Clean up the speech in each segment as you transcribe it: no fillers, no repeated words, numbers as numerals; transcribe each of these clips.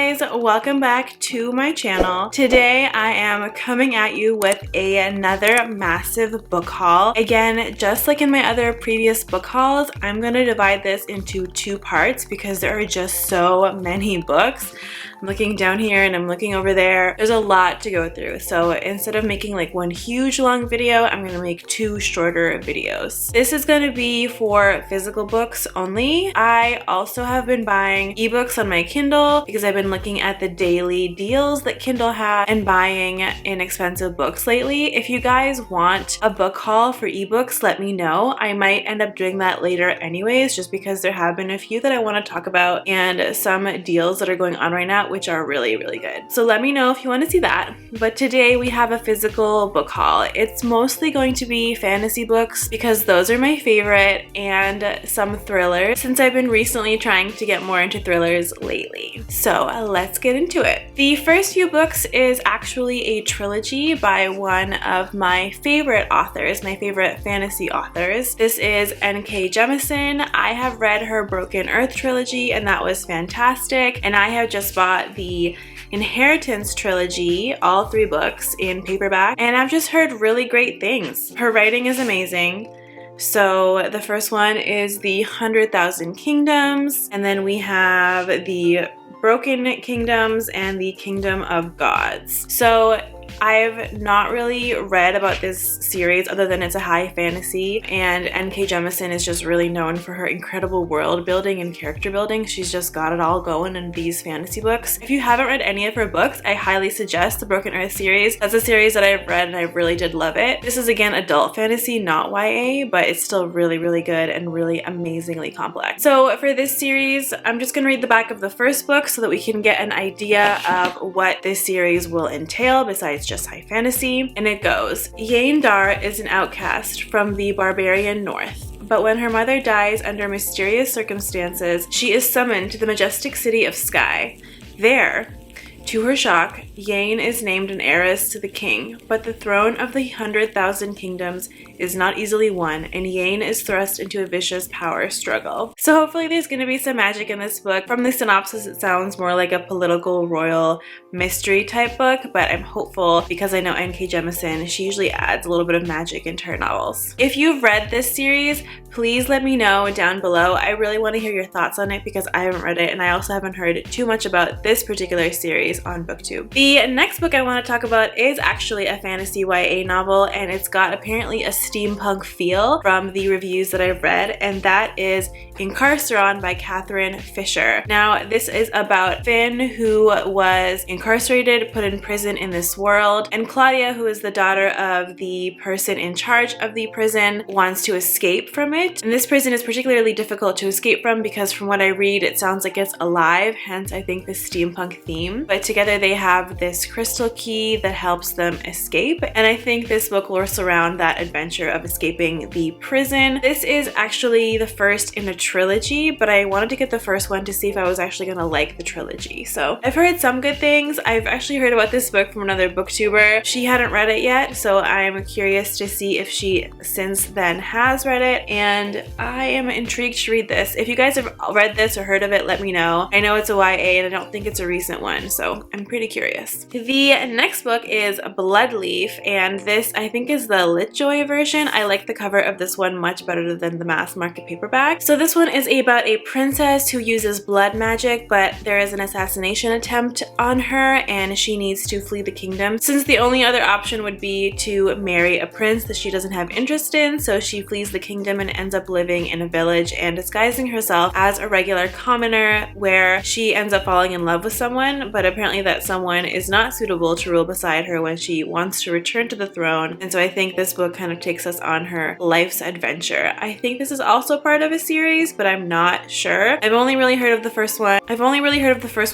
guys, welcome back to my channel. Today I am coming at you with another massive book haul. Again, just like in my other previous book hauls, I'm going to divide this into two parts because there are just so many books. I'm looking down here and I'm looking over there. There's a lot to go through. So instead of making like one huge long video, I'm going to make two shorter videos. This is going to be for physical books only. I also have been buying ebooks on my Kindle because I've been looking at the daily deals that Kindle has and buying inexpensive books lately. If you guys want a book haul for ebooks, let me know. I might end up doing that later anyways, just because there have been a few that I want to talk about and some deals that are going on right now which are really good. So let me know if you want to see that. But today we have a physical book haul. It's mostly going to be fantasy books because those are my favorite, and some thrillers since I've been recently trying to get more into thrillers lately. So let's get into it. The first few books is actually a trilogy by one of my favorite authors, my favorite fantasy authors. This is N.K. Jemisin. I have read her Broken Earth trilogy and that was fantastic, and I have just bought the Inheritance trilogy, all three books in paperback, and I've just heard really great things. Her writing is amazing. So the first one is the 100,000 Kingdoms, and then we have the Broken Kingdoms and the Kingdom of Gods. So I've not really read about this series other than it's a high fantasy, and N.K. Jemisin is just really known for her incredible world building and character building. She's just got it all going in these fantasy books. If you haven't read any of her books, I highly suggest the Broken Earth series. That's a series that I've read and I really did love it. This is again adult fantasy, not YA, but it's still really good and really amazingly complex. So for this series, I'm just gonna read the back of the first book so that we can get an idea of what this series will entail besides just high fantasy. And it goes, Yane Dar is an outcast from the barbarian north. But when her mother dies under mysterious circumstances, she is summoned to the majestic city of Sky. There, to her shock, Yane is named an heiress to the king, but the throne of the 100,000 Kingdoms is not easily won, and Yane is thrust into a vicious power struggle. So hopefully there's going to be some magic in this book. From the synopsis, it sounds more like a political royal mystery type book, but I'm hopeful because I know N.K. Jemisin, she usually adds a little bit of magic into her novels. If you've read this series, please let me know down below. I really want to hear your thoughts on it because I haven't read it, and I also haven't heard too much about this particular series on BookTube. The next book I want to talk about is actually a fantasy YA novel, and it's got apparently a steampunk feel from the reviews that I've read, and that is Incarceron by Catherine Fisher. Now, this is about Finn, who was incarcerated, put in prison in this world, and Claudia, who is the daughter of the person in charge of the prison, wants to escape from it. And this prison is particularly difficult to escape from because from what I read, it sounds like it's alive, hence I think the steampunk theme. But together they have this crystal key that helps them escape, and I think this book will surround that adventure of escaping the prison. This is actually the first in a trilogy, but I wanted to get the first one to see if I was actually gonna like the trilogy. So I've heard some good things. I've actually heard about this book from another booktuber. She hadn't read it yet, so I'm curious to see if she since then has read it, and I am intrigued to read this. If you guys have read this or heard of it, let me know. I know it's a YA and I don't think it's a recent one, so I'm pretty curious. The next book is Bloodleaf, and this I think is the Litjoy version. I like the cover of this one much better than the mass market paperback. So this one is about a princess who uses blood magic, but there is an assassination attempt on her and she needs to flee the kingdom, since the only other option would be to marry a prince that she doesn't have interest in. So she flees the kingdom and ends up living in a village and disguising herself as a regular commoner, where she ends up falling in love with someone, but apparently that someone is not suitable to rule beside her when she wants to return to the throne. And so I think this book kind of takes us on her life's adventure. I think this is also part of a series, but I'm not sure. I've only really heard of the first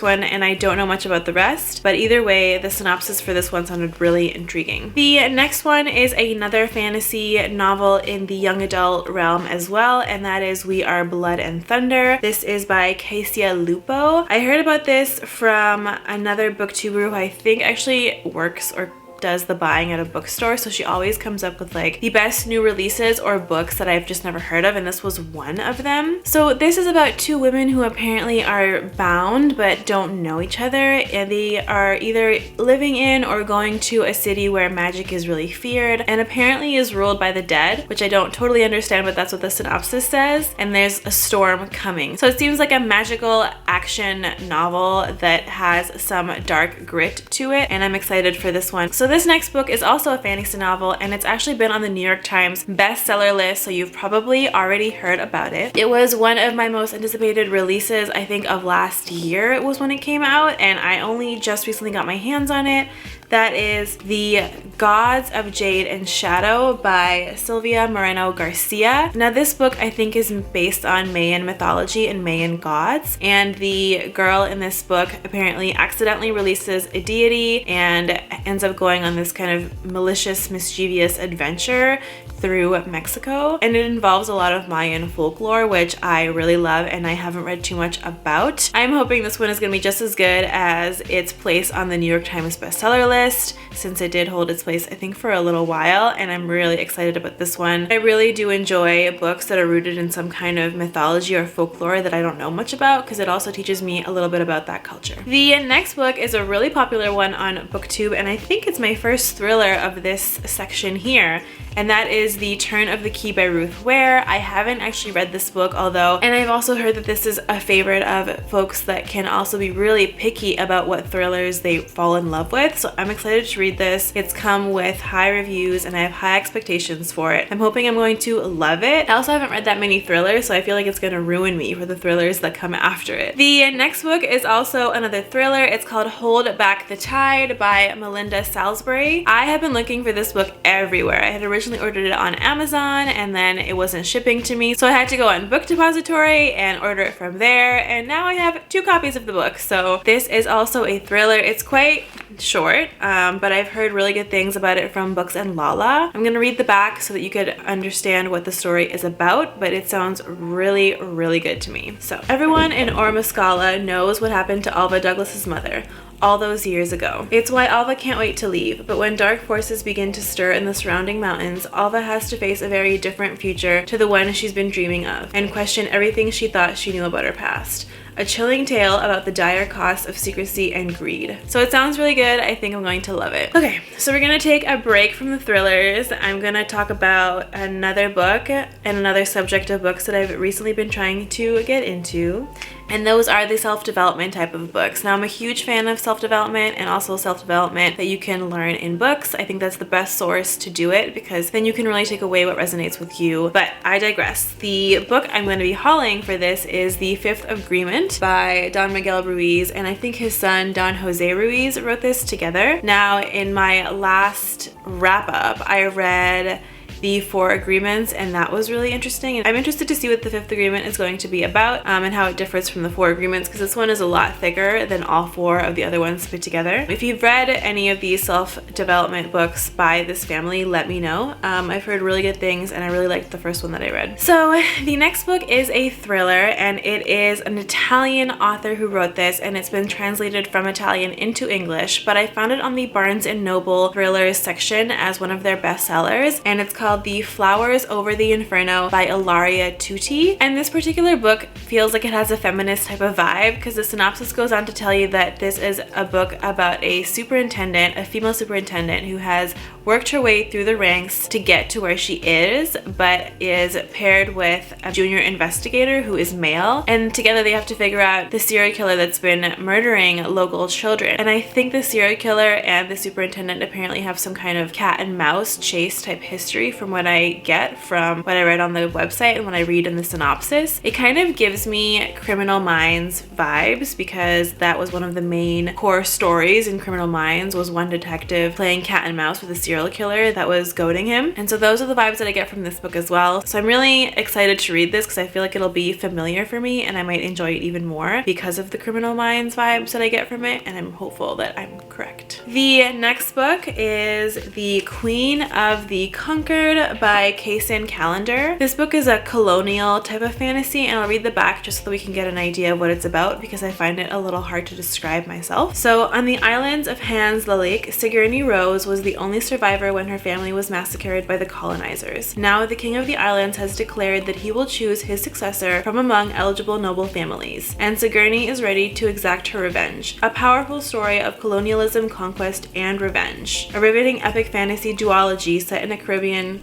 one, and I don't know much about the rest, but either way, the synopsis for this one sounded really intriguing. The next one is another fantasy novel in the young adult realm as well, and that is We Are Blood and Thunder. This is by Cassia Lupo. I heard about this from another booktuber who I think actually works or does the buying at a bookstore, so she always comes up with like the best new releases or books that I've just never heard of, and this was one of them. So this is about two women who apparently are bound but don't know each other, and they are either living in or going to a city where magic is really feared and apparently is ruled by the dead, which I don't totally understand, but that's what the synopsis says, and there's a storm coming. So it seems like a magical action novel that has some dark grit to it, and I'm excited for this one. So this next book is also a fantasy novel, and it's actually been on the New York Times bestseller list, so you've probably already heard about it. It was one of my most anticipated releases, I think, of last year. It was when it came out, and I only just recently got my hands on it. That is The Gods of Jade and Shadow by Silvia Moreno Garcia. Now this book I think is based on Mayan mythology and Mayan gods, and the girl in this book apparently accidentally releases a deity and ends up going on this kind of malicious, mischievous adventure through Mexico, and it involves a lot of Mayan folklore, which I really love and I haven't read too much about. I'm hoping this one is going to be just as good as its place on the New York Times bestseller list, since it did hold its place I think for a little while, and I'm really excited about this one. I really do enjoy books that are rooted in some kind of mythology or folklore that I don't know much about, because it also teaches me a little bit about that culture. The next book is a really popular one on BookTube, and I think it's my first thriller of this section here, and that is The Turn of the Key by Ruth Ware. I haven't actually read this book, although, and I've also heard that this is a favorite of folks that can also be really picky about what thrillers they fall in love with, so I'm excited to read this. It's come with high reviews and I have high expectations for it. I'm hoping I'm going to love it. I also haven't read that many thrillers, so I feel like it's going to ruin me for the thrillers that come after it. The next book is also another thriller. It's called Hold Back the Tide by Melinda Salisbury. I have been looking for this book everywhere. I had originally ordered it on Amazon and then it wasn't shipping to me, so I had to go on Book Depository and order it from there, and now I have 2 copies of the book. So this is also a thriller. It's quite short, but I've heard really good things about it from Books and Lala. I'm gonna read the back so that you could understand what the story is about, but it sounds really, really good to me. So everyone in Ormascala knows what happened to Alva Douglas's mother all those years ago. It's why Alva can't wait to leave, but when dark forces begin to stir in the surrounding mountains, Alva has to face a very different future to the one she's been dreaming of, and question everything she thought she knew about her past. A chilling tale about the dire costs of secrecy and greed. So it sounds really good. I think I'm going to love it. Okay, so we're gonna take a break from the thrillers. I'm gonna talk about another book and another subject of books that I've recently been trying to get into, and those are the self-development type of books. Now I'm a huge fan of self-development, and also self-development that you can learn in books. I think that's the best source to do it, because then you can really take away what resonates with you. But I digress. The book I'm going to be hauling for this is The Fifth Agreement by Don Miguel Ruiz, and I think his son Don Jose Ruiz wrote this together. Now in my last wrap-up I read The Four Agreements, and that was really interesting, and I'm interested to see what the Fifth Agreement is going to be about, and how it differs from the Four Agreements, because this one is a lot thicker than all 4 of the other ones put together. If you've read any of these self-development books by this family, let me know. I've heard really good things and I really liked the first one that I read. So the next book is a thriller, and it is an Italian author who wrote this, and it's been translated from Italian into English, but I found it on the Barnes & Noble thrillers section as one of their bestsellers, and it's called The Flowers Over the Inferno by Ilaria Tutti. And this particular book feels like it has a feminist type of vibe, because the synopsis goes on to tell you that this is a book about a superintendent, a female superintendent, who has worked her way through the ranks to get to where she is, but is paired with a junior investigator who is male, and together they have to figure out the serial killer that's been murdering local children. And I think the serial killer and the superintendent apparently have some kind of cat and mouse chase type history, from what I get from what I read on the website and what I read in the synopsis. It kind of gives me Criminal Minds vibes, because that was one of the main core stories in Criminal Minds, was one detective playing cat and mouse with a serial killer that was goading him. And so those are the vibes that I get from this book as well. So I'm really excited to read this, because I feel like it'll be familiar for me and I might enjoy it even more because of the Criminal Minds vibes that I get from it, and I'm hopeful that I'm correct. The next book is The Queen of the Conquered Karud by Kaale. This book is a colonial type of fantasy, and I'll read the back just so that we can get an idea of what it's about because I find it a little hard to describe myself. So on the islands of Hans the Lake, Sigourney Rose was the only survivor when her family was massacred by the colonizers. Now the king of the islands has declared that he will choose his successor from among eligible noble families, and Sigourney is ready to exact her revenge. A powerful story of colonialism, conquest, and revenge. A riveting epic fantasy duology set in a Caribbean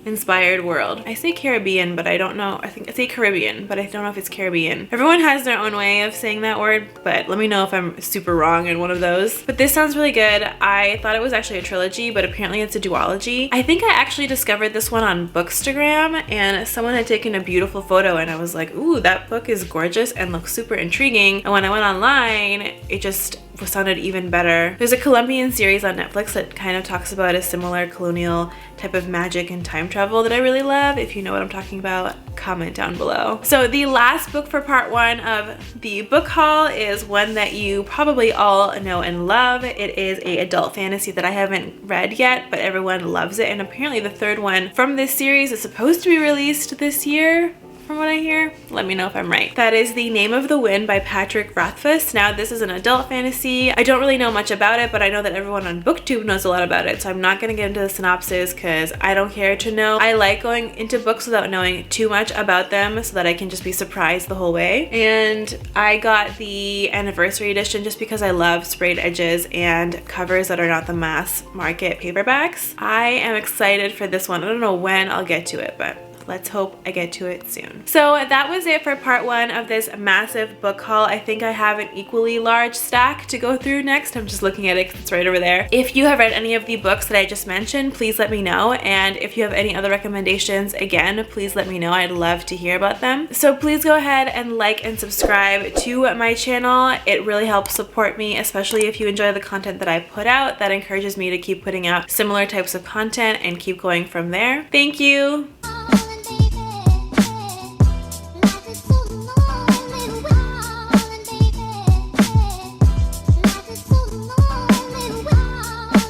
inspired world. I say Caribbean, but I don't know. I think I say Caribbean, but I don't know if it's Caribbean. Everyone has their own way of saying that word, but let me know if I'm super wrong in one of those. But this sounds really good. I thought it was actually a trilogy, but apparently it's a duology. I think I actually discovered this one on Bookstagram, and someone had taken a beautiful photo, and I was like, ooh, that book is gorgeous and looks super intriguing. And when I went online, it just sounded even better. There's a Colombian series on Netflix that kind of talks about a similar colonial type of magic and time travel that I really love. If you know what I'm talking about, comment down below. So the last book for part 1 of the book haul is one that you probably all know and love. It is an adult fantasy that I haven't read yet, but everyone loves it, and apparently the third one from this series is supposed to be released this year. From what I hear, let me know if I'm right. That is The Name of the Wind by Patrick Rothfuss. Now this is an adult fantasy. I don't really know much about it, but I know that everyone on BookTube knows a lot about it, so I'm not gonna get into the synopsis because I don't care to know. I like going into books without knowing too much about them so that I can just be surprised the whole way. And I got the anniversary edition just because I love sprayed edges and covers that are not the mass market paperbacks. I am excited for this one. I don't know when I'll get to it, but let's hope I get to it soon. So that was it for part 1 of this massive book haul. I think I have an equally large stack to go through next. I'm just looking at it because it's right over there. If you have read any of the books that I just mentioned, please let me know. And if you have any other recommendations, again, please let me know. I'd love to hear about them. So please go ahead and like and subscribe to my channel. It really helps support me, especially if you enjoy the content that I put out. That encourages me to keep putting out similar types of content and keep going from there. Thank you.